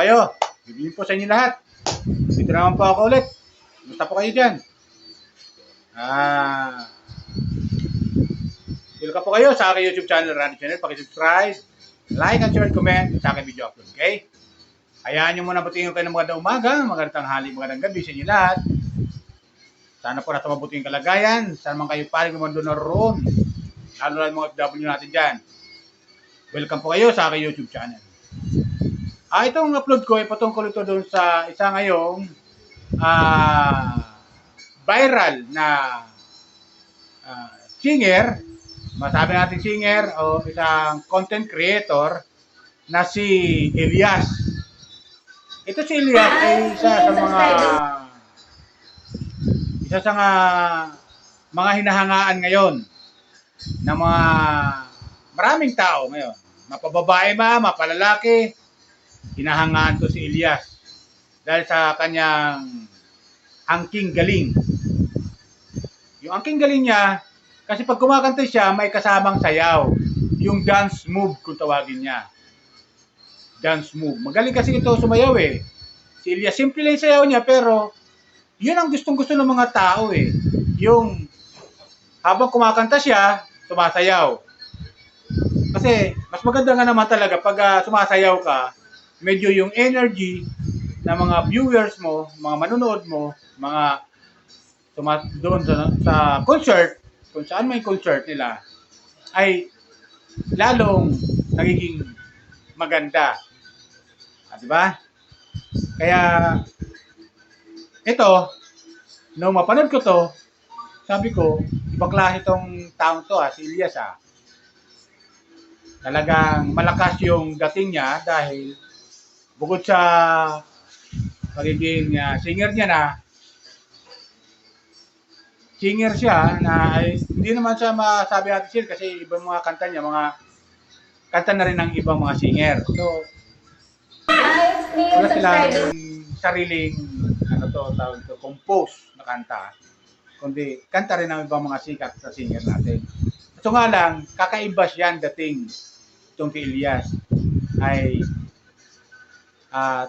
kayo? Bibigyan po sa inyo lahat. Dito naman po ako ulit. Kumusta po kayo dyan? Welcome po kayo sa aking YouTube channel, Randy Channel. Paki-subscribe, like, and share, comment sa aking video upload. Okay? Hayaan nyo muna batiin kayo ng magandang umaga, magandang tanghali, magandang gabi sa inyo lahat. Sana po nasa mabuting kalagayan. Sana man kayo paling mundo na roon. Lalo na yung mga FW natin dyan. Welcome po kayo sa aking YouTube channel. Itong upload ko ay patungkol ito doon sa isa ngayong viral na singer, masabi natin singer o isang content creator na si Elias. Ito si Elias ay isa sa mga hinahangaan ngayon ng mga maraming tao ngayon. Mapababae mapalalaki, hinahangaan to si Elias dahil sa kanyang angking galing. Yung angking galing niya, kasi pag kumakanta siya, may kasamang sayaw. Yung dance move kung tawagin niya. Dance move. Magaling kasi ito sumayaw eh. Si Elias, simple lang yung sayaw niya, pero yun ang gustong-gusto ng mga tao eh. Yung habang kumakanta siya, sumasayaw. Kasi mas maganda nga naman talaga pag sumasayaw ka, medyo yung energy ng mga viewers mo, mga manonood mo, mga doon sa concert, kung saan may concert nila, ay lalong nagiging maganda. Diba? Kaya ito, nung mapanood ko to, sabi ko, ibang klase itong taong to si Elias Talagang malakas yung dating niya dahil bukod sa pagiging singer niya singer siya na hindi naman siya masabi natin siya kasi ibang mga kanta niya, mga kanta na rin ng ibang mga singer. So, wala silang sariling tawag to, compose na kanta. Kundi kanta rin ng ibang mga sikat na singer natin. So nga lang, kakaiba siya ang dating itong kay Elias. Ay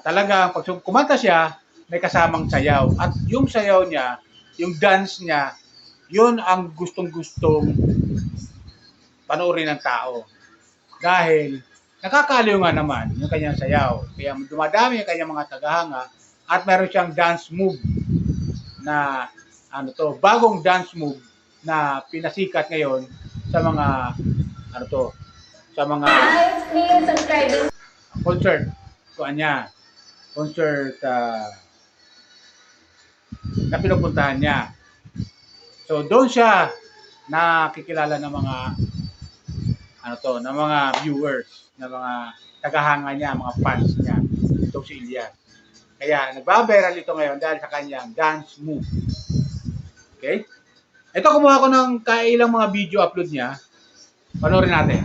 talagang pag kumanta siya, may kasamang sayaw. At yung sayaw niya, yung dance niya, yun ang gustong-gustong panoorin ng tao. Dahil nakakaliw nga naman yung kanyang sayaw. Kaya dumadami yung kanyang mga tagahanga at meron siyang dance move na bagong dance move na pinasikat ngayon sa mga sa mga concert na pinupuntahan niya. So doon siya nakikilala ng mga ng mga viewers, ng mga tagahanga niya, mga fans niya, itong si Elias. Kaya nagbabiral ito ngayon dahil sa kanyang dance move. Okay? Ito, kumuha ko ng kailang mga video upload niya. Panoorin natin.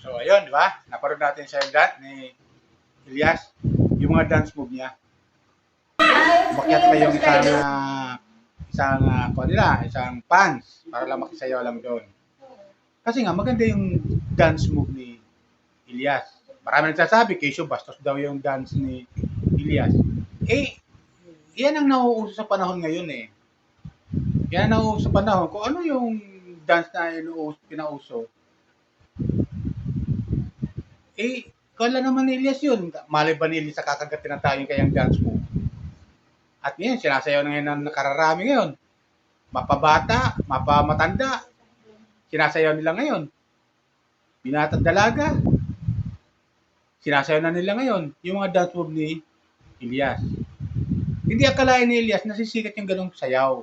So, ayun, di ba? Naparod natin siya yung ni Elias, yung mga dance move niya. Umakyat pa yung isang pants para lang makisayaw lang doon. Kasi nga, maganda yung dance move ni Elias. Marami nagsasabi, Keisho, bastos daw yung dance ni Elias. Eh, yan ang nauuso sa panahon ngayon eh. Kaya nauuso panahon kung ano yung dance na pinauso. Eh, kala naman ni Elias yun. Malay ba ni Elias sa kakagatin na tayo yung kayang dance mo? At ngayon, sinasayaw na ngayon ng nakararami ngayon. Mapabata, mapamatanda. Sinasayaw nila ngayon. Binata at dalaga. Sinasayaw na nila ngayon. Yung mga dance move ni Elias. Hindi akalain ni Elias nasisikat yung ganong sayaw.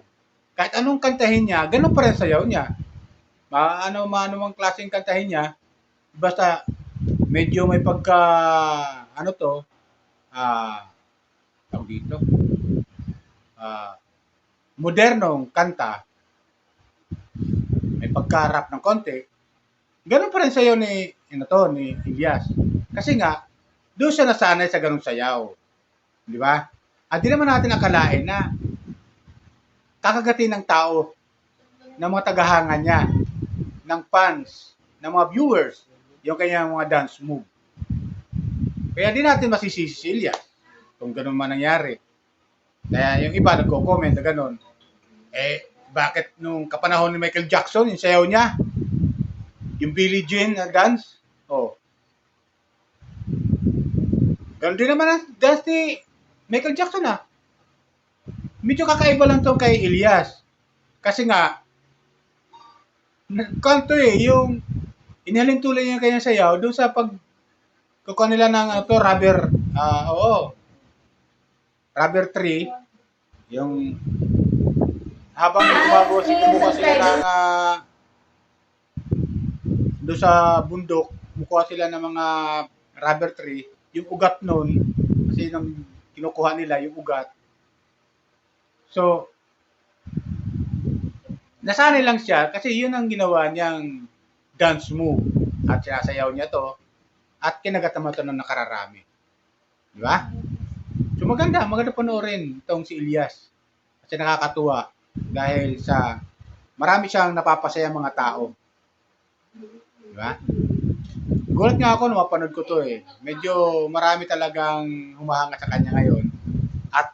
Kahit anong kantahin niya, ganun pa rin sayaw niya. Maano mang klaseng kantahin niya, basta medyo may pagka, ano to, tawag dito, modernong kanta, may pagka-rap ng konti, ganun pa rin sayaw ni Elias. Kasi nga, doon siya nasanay sa ganung sayaw. Di ba? At di naman natin akalain na kakagatin ng tao, ng mga tagahanga niya, ng fans, ng mga viewers, yung kanyang mga dance move. Kaya di natin masisisi si Elias kung ganun man nangyari. Kaya yung iba nagko-comment na ganun. Eh, bakit nung kapanahon ni Michael Jackson, yung sayaw niya, yung Billie Jean na dance, ganun din naman ang dance ni Michael Jackson Medyo kakaiba lang tong kay Elias. Kasi nga, kanto yung inhalin tuloy yung kanyang sayaw doon sa kukuha nila ng rubber, rubber tree, yung habang kumukuha sila ng doon sa bundok, kumukuha sila ng mga rubber tree, yung ugat nun, kasi nung kinukuha nila yung ugat. So, nasanay lang siya kasi yun ang ginawa niyang dance move at sinasayaw niya to at kinagatan mo to ng nakararami. Di ba? So maganda panoorin itong si Elias kasi nakakatuwa dahil sa marami siyang napapasaya mga tao. Di ba? Gulat nga ako nung mapanood ko to Medyo marami talagang humahanga sa kanya ngayon at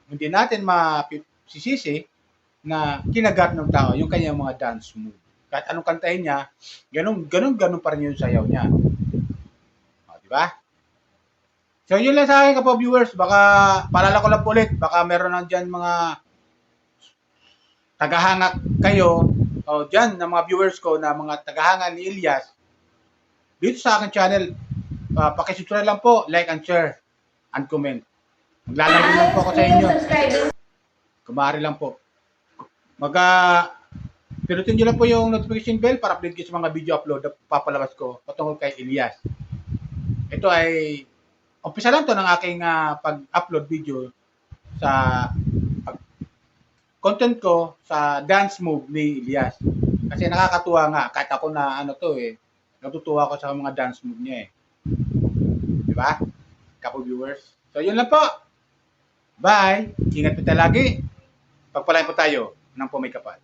hindi natin masisisi na kinagat ng tao yung kanyang mga dance move. Kahit anong kantahin niya, ganun pa rin yung sayaw niya. Di ba? So yun lang sa akin kapag viewers, baka paalala ko lang ulit, baka meron na dyan mga tagahanga kayo, o dyan na mga viewers ko na mga tagahanga ni Elias, dito sa akin channel, pakisubscribe lang po, like and share, and comment. Maglalambing lang po ako sa inyo. Kumari lang po. Pinutin nyo lang po yung notification bell para update kayo sa mga video upload na papalabas ko patungkol kay Elias. Ito ay umpisa lang to ng aking pag-upload video sa content ko sa dance move ni Elias. Kasi nakakatuwa nga kahit ako na natutuwa ako sa mga dance move niya Di ba? Kapo viewers. So yun lang po. Bye. Ingat po tayo lagi. Pagpalain po tayo ng pumay kapal.